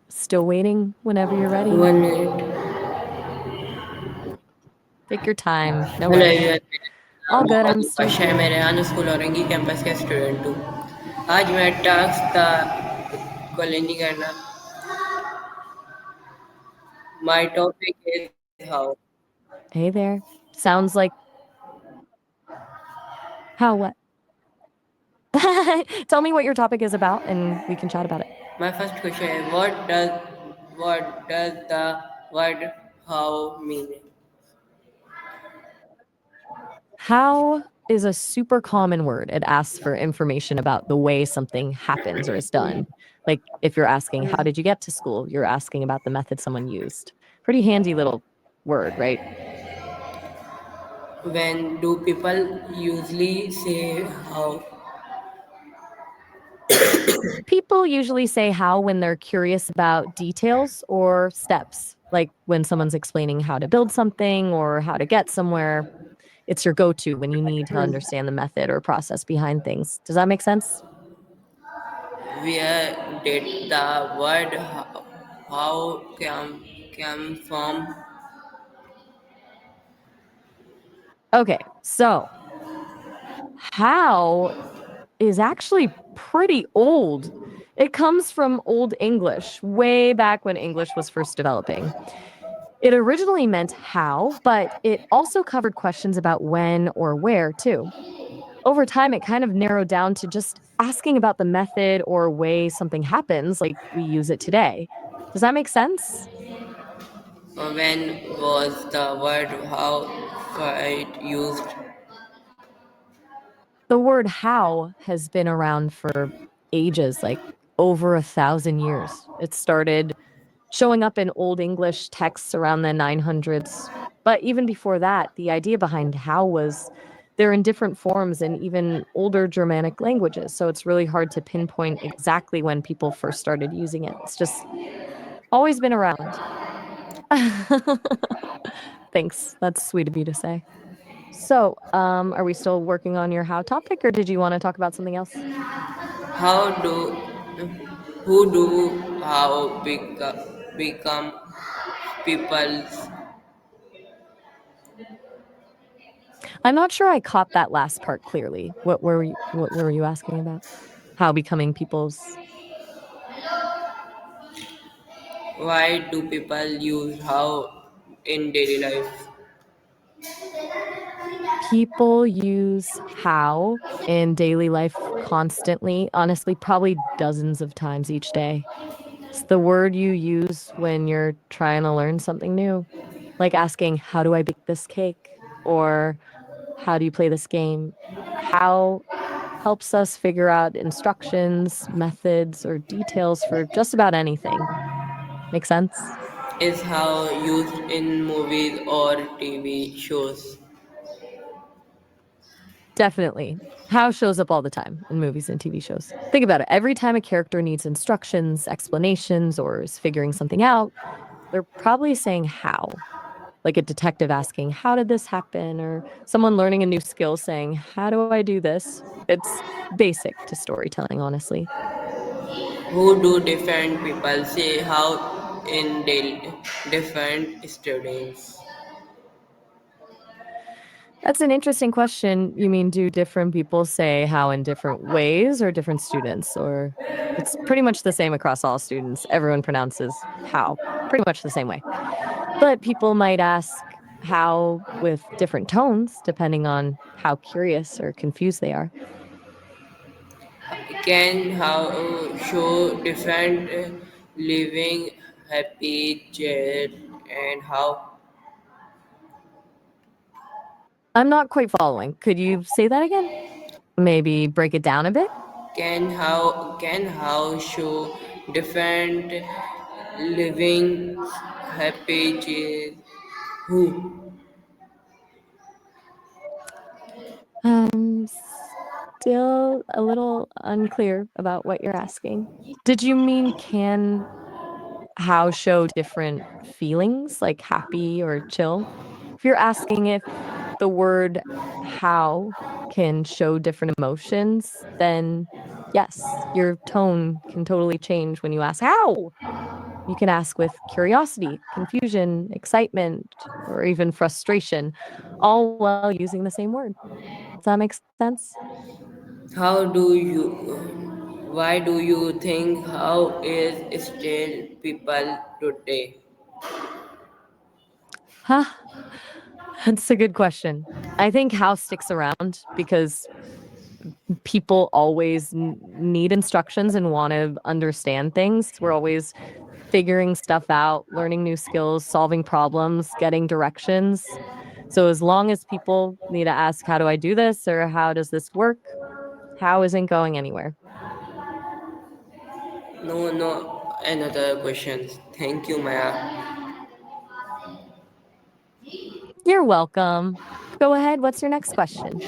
Still waiting whenever you're ready. 1 minute. Take your time. No hello rush. Everyone, मेरा All नाम good. I'm Mohammad still Upasha है। मैं here. Rehan school Orangi campus का student हूँ। आज मैं टास्क था कॉलोनी करना। My topic is how. Hey there. Sounds like how what? Tell me what your topic is about and we can chat about it. My first question है what does the word how mean. How is a super common word. It asks for information about the way something happens or is done. Like if you're asking, how did you get to school? You're asking about the method someone used. Pretty handy little word, right? When do people usually say how? People usually say how when they're curious about details or steps, like when someone's explaining how to build something or how to get somewhere. It's your go to when you need to understand the method or process behind things. Does that make sense? Where did the word how come from? Okay, so how is actually pretty old. It comes from Old English, way back when English was first developing. It originally meant how, but it also covered questions about when or where, too. Over time, it kind of narrowed down to just asking about the method or way something happens, like we use it today. Does that make sense? When was the word how quite used? The word how has been around for ages, like over 1,000 years. It started showing up in Old English texts around the 900s. But even before that, the idea behind how was they're in different forms in even older Germanic languages. So it's really hard to pinpoint exactly when people first started using it. It's just always been around. Thanks. That's sweet of you to say. So, are we still working on your how topic or did you want to talk about something else? How do who do how become people's? I'm not sure I caught that last part clearly. What were you asking about? How becoming people's Why do people use how in daily life? people use how in daily life constantly, honestly, probably dozens of times each day. It's the word you use when you're trying to learn something new, like asking, how do I bake this cake? Or how do you play this game? How helps us figure out instructions, methods, or details for just about anything. Make sense? Is how used in movies or TV shows? Definitely. How shows up all the time in movies and TV shows. Think about it. Every time a character needs instructions, explanations, or is figuring something out, they're probably saying how. Like a detective asking, how did this happen? Or someone learning a new skill saying, how do I do this? It's basic to storytelling, honestly. Who do different people say how in daily different students? That's an interesting question. You mean, do different people say how in different ways or different students? Or it's pretty much the same across all students. Everyone pronounces how pretty much the same way. But people might ask how with different tones, depending on how curious or confused they are. Can how show different living happy jet and how I'm not quite following. Could you say that again? Maybe break it down a bit? can how show different living happy jet who Still a little unclear about what you're asking. Did you mean can how show different feelings, like happy or chill? If you're asking if the word how can show different emotions, then Yes, your tone can totally change when you ask how. You can ask with curiosity, confusion, excitement, or even frustration, all while using the same word. Does that make sense? How do you, why do you think how is still people today? Huh? That's a good question. I think how sticks around because people always need instructions and want to understand things. We're always figuring stuff out, learning new skills, solving problems, getting directions. So as long as people need to ask, how do I do this? Or how does this work? How isn't going anywhere. No, no, another questions. Thank you, Maya. You're welcome. Go ahead. What's your next question?